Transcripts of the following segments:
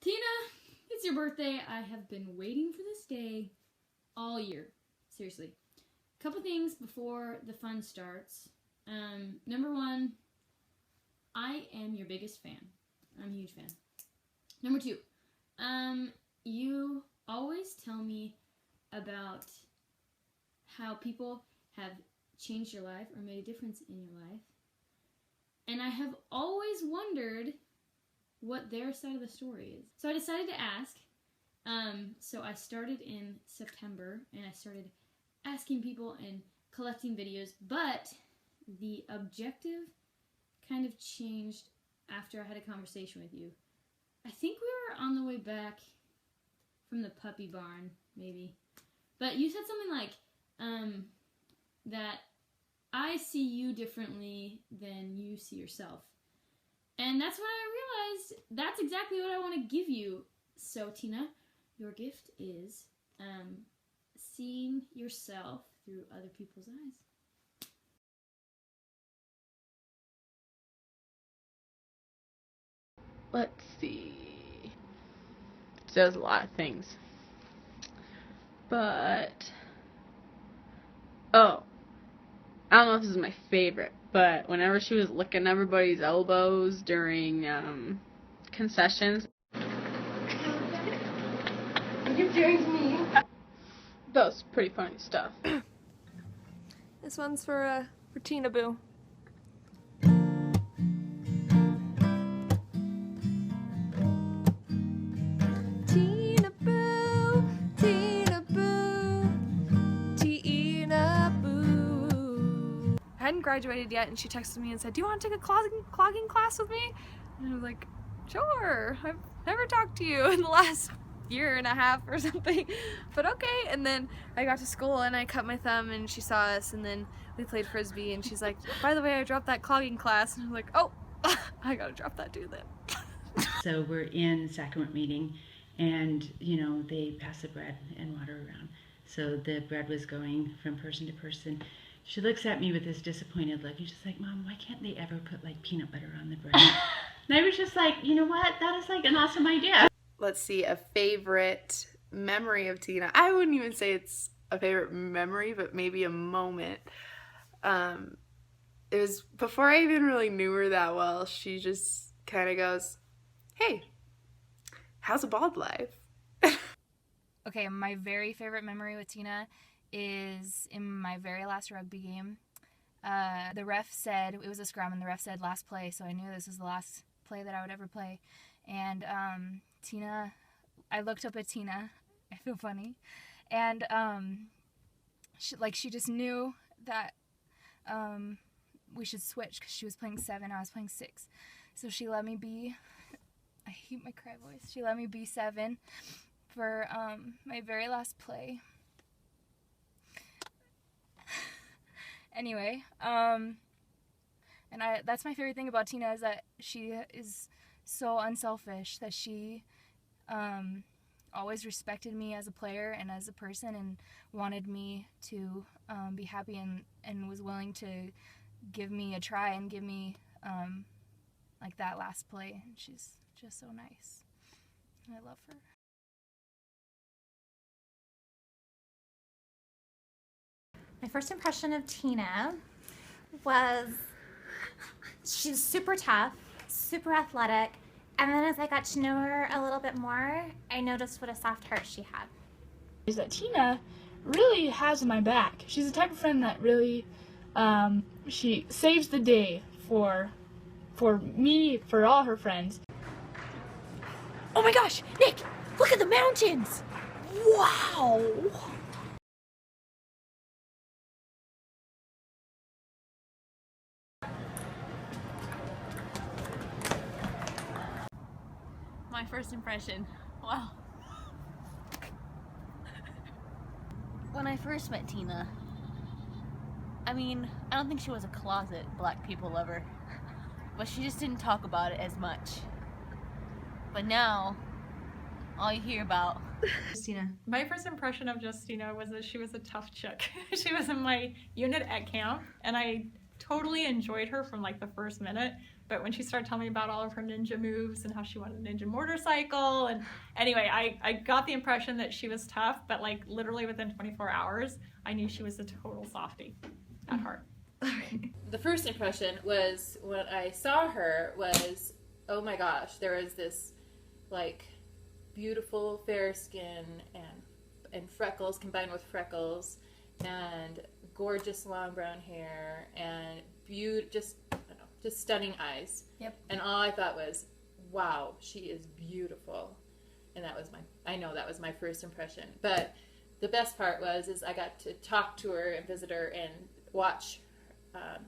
Tina, it's your birthday. I have been waiting for this day all year. Seriously. A couple things before the fun starts. Number one, I am your biggest fan. I'm a huge fan. Number two, you always tell me about how people have changed your life or made a difference in your life. And I have always wondered what their side of the story is. So I decided to ask. So I started in September, and I started asking people and collecting videos, but the objective kind of changed after I had a conversation with you. I think we were on the way back from the puppy barn, maybe. But you said something like, that I see you differently than you see yourself. And that's when I realized that's exactly what I want to give you. So, Tina, your gift is seeing yourself through other people's eyes. Let's see. She does a lot of things. But, I don't know if this is my favorite, but whenever she was licking everybody's elbows during concessions. What are you doing to me? That was pretty funny stuff. This one's for Tina Boo. Tina Boo, Tina Boo, Tina Boo. I hadn't graduated yet, and she texted me and said, "Do you want to take a clogging class with me?" And I was like, "Sure. I've never talked to you in the last year and a half or something, but okay." And then I got to school and I cut my thumb and she saw us, and then we played frisbee, and she's like, "By the way, I dropped that clogging class." And I'm like, "Oh, I gotta drop that too then." So we're in sacrament meeting, and they pass the bread and water around. So the bread was going from person to person. She looks at me with this disappointed look, and she's like, "Mom, why can't they ever put like peanut butter on the bread?" And I was just like, you know what? That is like an awesome idea. Let's see, a favorite memory of Tina. I wouldn't even say it's a favorite memory, but maybe a moment. It was before I even really knew her that well. She just kind of goes, "Hey, how's a bald life?" Okay, my very favorite memory with Tina is in my very last rugby game. The ref said, it was a scrum, and the ref said last play, so I knew this was the last play that I would ever play. And Tina, I looked up at Tina, I feel funny, and she just knew that we should switch because she was playing 7, I was playing 6. So she let me be, I hate my cry voice, she let me be 7 for my very last play. Anyway, that's my favorite thing about Tina, is that she is so unselfish, that she always respected me as a player and as a person, and wanted me to be happy, and was willing to give me a try and give me like that last play. And she's just so nice, and I love her. My first impression of Tina was she's super tough, super athletic, and then as I got to know her a little bit more, I noticed what a soft heart she had. Is that Tina really has my back. She's the type of friend that really, she saves the day for me, for all her friends. Oh my gosh, Nick, look at the mountains! Wow! My first impression, wow. When I first met Tina, I don't think she was a closet black people lover, but she just didn't talk about it as much. But now, all you hear about Justina. My first impression of Justina was that she was a tough chick. She was in my unit at camp, and I totally enjoyed her from like the first minute. But when she started telling me about all of her ninja moves and how she wanted a ninja motorcycle, and anyway, I got the impression that she was tough, but like literally within 24 hours, I knew she was a total softie at heart. The first impression was when I saw her was, oh my gosh, there was this like beautiful fair skin and freckles combined with freckles and gorgeous long brown hair and just stunning eyes. Yep. And all I thought was, wow, she is beautiful. And that was my first impression. But the best part is I got to talk to her and visit her and watch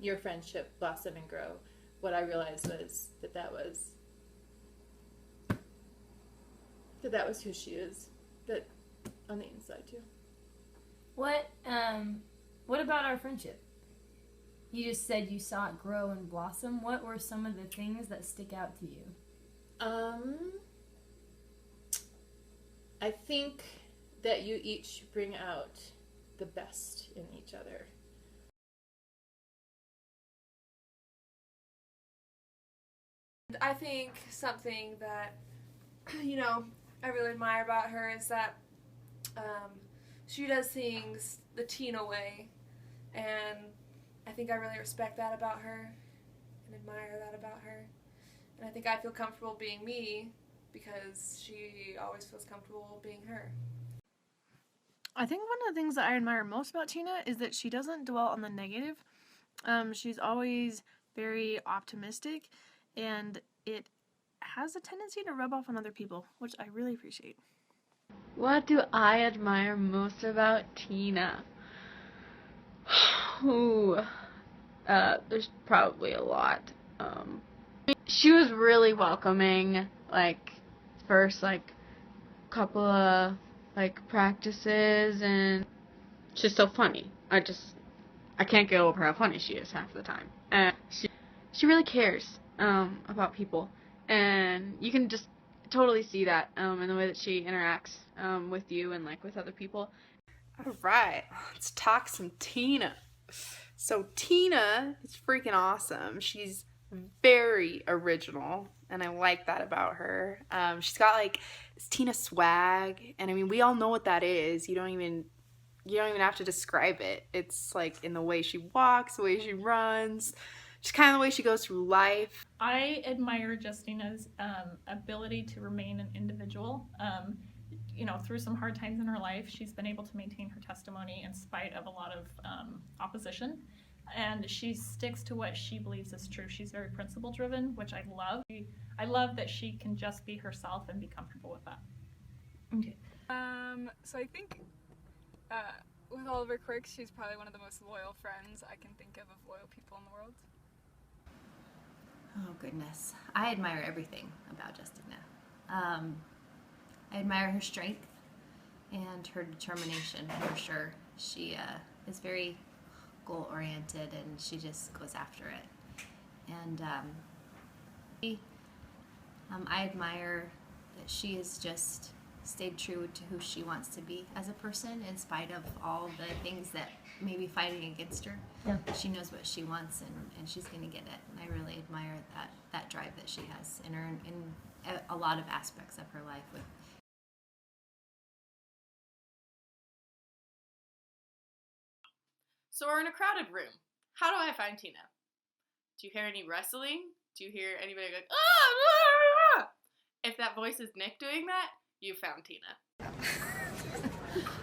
your friendship blossom and grow. What I realized was that was who she is, that on the inside too. What about our friendship? You just said you saw it grow and blossom. What were some of the things that stick out to you? I think that you each bring out the best in each other. I think something that, you know, I really admire about her is that she does things the Tina way, and I think I really respect that about her and admire that about her. And I think I feel comfortable being me because she always feels comfortable being her. I think one of the things that I admire most about Tina is that she doesn't dwell on the negative. She's always very optimistic, and it has a tendency to rub off on other people, which I really appreciate. What do I admire most about Tina? Ooh, there's probably a lot. She was really welcoming, like, first, like, couple of, like, practices, and she's so funny. I can't get over how funny she is half the time. And she really cares, about people, and you can just totally see that, in the way that she interacts, with you and, like, with other people. All right, let's talk some Tina. So Tina is freaking awesome. She's very original, and I like that about her. She's got like this Tina swag, and I mean, we all know what that is. You don't even have to describe it. It's like in the way she walks, the way she runs, just kind of the way she goes through life. I admire Justina's ability to remain an individual. Through some hard times in her life, she's been able to maintain her testimony in spite of a lot of opposition. And she sticks to what she believes is true. She's very principle driven, which I love. I love that she can just be herself and be comfortable with that. Okay. So I think with all of her quirks, she's probably one of the most loyal friends I can think of loyal people in the world. Oh goodness. I admire everything about Justina. I admire her strength and her determination, for sure. She is very goal-oriented, and she just goes after it. And I admire that she has just stayed true to who she wants to be as a person, in spite of all the things that may be fighting against her. Yeah. She knows what she wants, and she's going to get it. And I really admire that drive that she has in her, in a lot of aspects of her life. So we're in a crowded room. How do I find Tina? Do you hear any wrestling? Do you hear anybody going, ah, ah, ah? If that voice is Nick doing that, you found Tina.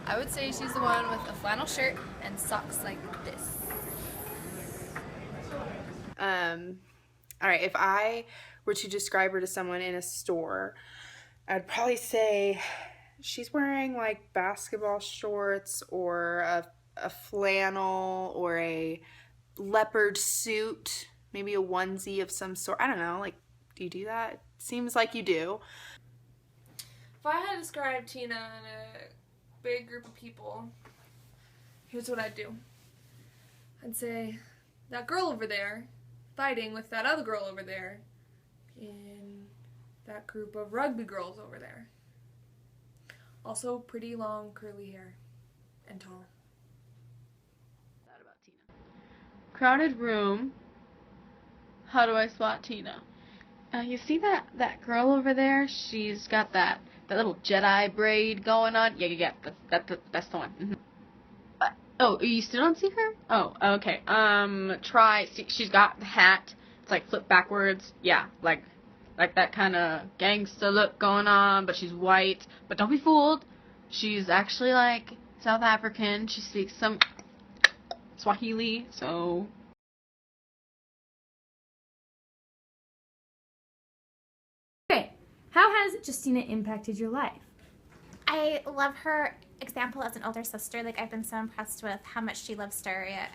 I would say she's the one with a flannel shirt and socks like this. All right, if I were to describe her to someone in a store, I'd probably say she's wearing like basketball shorts or a flannel or a leopard suit, maybe a onesie of some sort. I don't know, like, do you do that? Seems like you do. If I had to describe Tina in a big group of people, here's what I'd do. I'd say, that girl over there fighting with that other girl over there in that group of rugby girls over there. Also pretty long curly hair and tall. Crowded room. How do I spot Tina? You see that girl over there? She's got that little Jedi braid going on. Yeah. That's the one. Mm-hmm. Oh, you still don't see her? Oh, okay. She's got the hat. It's like flipped backwards. Yeah, like that kind of gangster look going on, but she's white. But don't be fooled. She's actually like South African. She speaks some Swahili, so. Okay, how has Justina impacted your life? I love her example as an older sister. Like, I've been so impressed with how much she loves Staria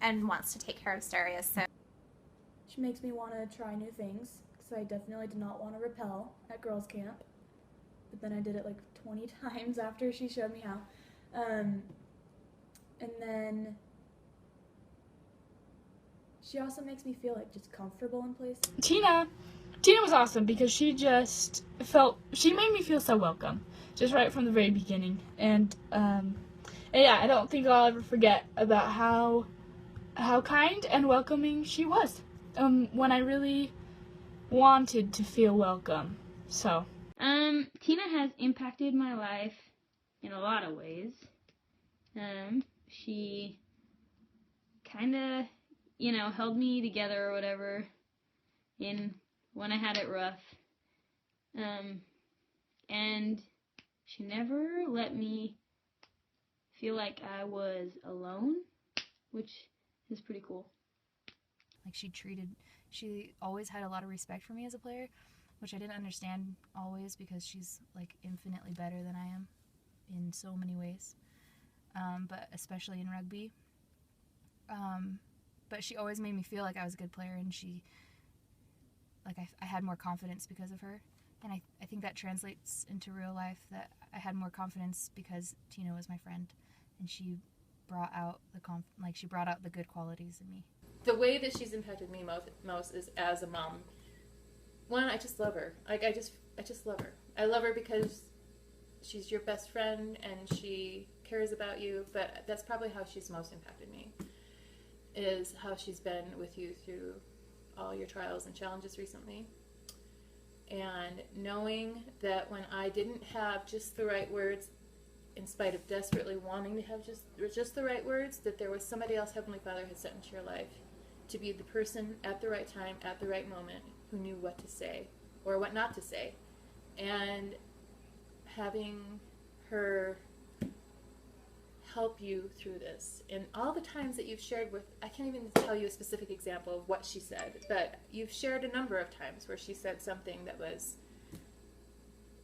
and wants to take care of Staria. So she makes me want to try new things, because I definitely did not want to rappel at girls' camp. But then I did it like 20 times after she showed me how. And then she also makes me feel like just comfortable in places. Tina was awesome because she made me feel so welcome, just right from the very beginning. And yeah, I don't think I'll ever forget about how kind and welcoming she was when I really wanted to feel welcome. So Tina has impacted my life in a lot of ways. She kind of, held me together or whatever when I had it rough. And she never let me feel like I was alone, which is pretty cool. Like, she always had a lot of respect for me as a player, which I didn't understand always because she's like infinitely better than I am in so many ways, but especially in rugby. But she always made me feel like I was a good player, and I had more confidence because of her. And I think that translates into real life, that I had more confidence because Tina was my friend, and she brought out the good qualities in me. The way that she's impacted me most is as a mom. One, I just love her. Like, I just love her. I love her because she's your best friend and she cares about you, but that's probably how she's most impacted me, is how she's been with you through all your trials and challenges recently. And knowing that when I didn't have just the right words, in spite of desperately wanting to have just the right words, that there was somebody else Heavenly Father had sent into your life to be the person at the right time, at the right moment, who knew what to say or what not to say. And having her help you through this. And all the times that you've shared with, I can't even tell you a specific example of what she said, but you've shared a number of times where she said something that was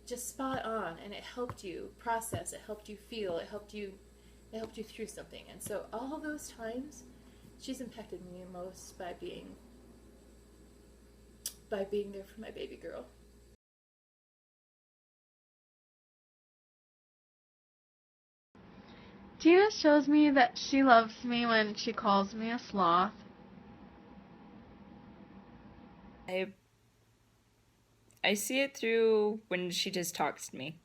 just spot on, and it helped you process, it helped you feel, it helped you through something. And so all of those times, she's impacted me most by being there for my baby girl. Tina shows me that she loves me when she calls me a sloth. I see it through when she just talks to me.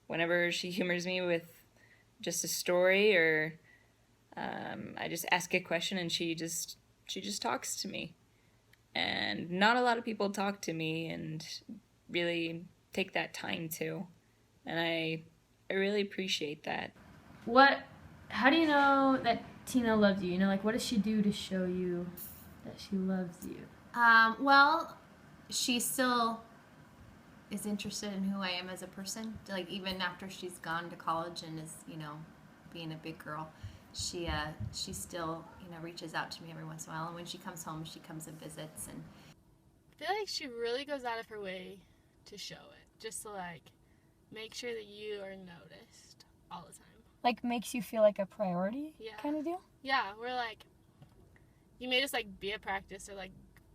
Whenever she humors me with just a story, or I just ask a question and she just talks to me. And not a lot of people talk to me and really take that time to. And I really appreciate that. How do you know that Tina loves you? What does she do to show you that she loves you? Well, she still is interested in who I am as a person. Like, even after she's gone to college and is, being a big girl, she still, reaches out to me every once in a while. And when she comes home, she comes and visits. And I feel like she really goes out of her way to show it, just to make sure that you are noticed all the time. Makes you feel like a priority, kind of deal? Yeah, we're you may just be at practice or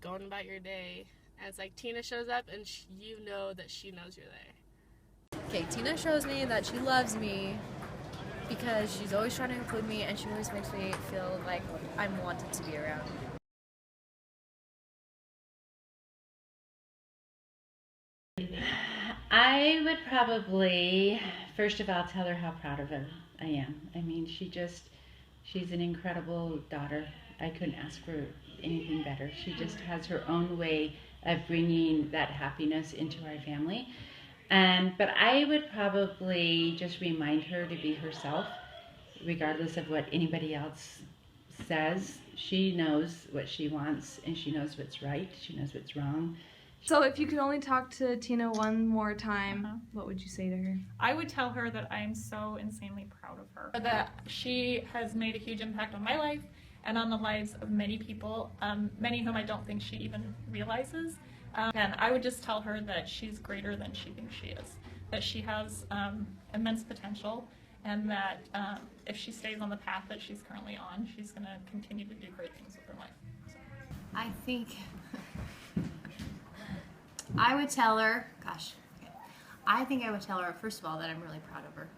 going about your day, and it's Tina shows up and you know that she knows you're there. Okay, Tina shows me that she loves me because she's always trying to include me, and she always makes me feel like I'm wanted to be around. I would probably, first of all, tell her how proud of her I am. I mean, she's an incredible daughter, I couldn't ask for anything better. She just has her own way of bringing that happiness into our family. But I would probably just remind her to be herself, regardless of what anybody else says. She knows what she wants, and she knows what's right. She knows what's wrong. So if you could only talk to Tina one more time, what would you say to her? I would tell her that I am so insanely proud of her. That she has made a huge impact on my life and on the lives of many people, many whom I don't think she even realizes. And I would just tell her that she's greater than she thinks she is, that she has immense potential, and that if she stays on the path that she's currently on, she's going to continue to do great things with her life. So. I think I would tell her, I think I would tell her, first of all, that I'm really proud of her,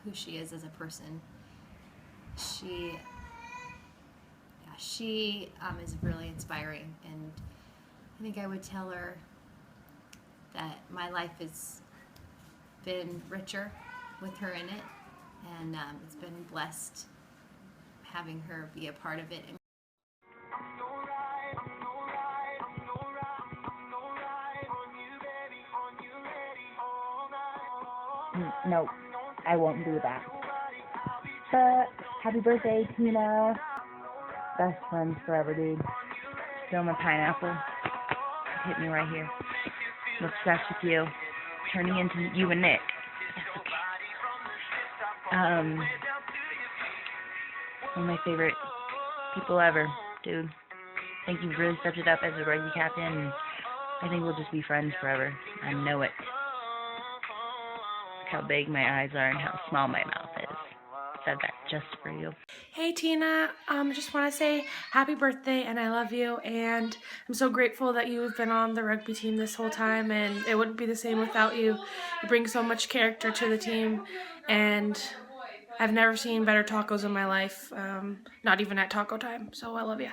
who she is as a person. She is really inspiring, and I think I would tell her that my life has been richer with her in it, and it's been blessed having her be a part of it. No, I won't do that. But happy birthday, Tina. Best friends forever, dude. Still my pineapple. Hit me right here. I'm obsessed with you. Turning into you and Nick. One of my favorite people ever, dude. I think you've really stepped it up as a rugby captain, and I think we'll just be friends forever. I know it. Look how big my eyes are and how small my mouth is. Said that just for you. Hey Tina, just want to say happy birthday and I love you, and I'm so grateful that you've been on the rugby team this whole time, and it wouldn't be the same without you. You bring so much character to the team, and I've never seen better tacos in my life, not even at taco time, so I love you.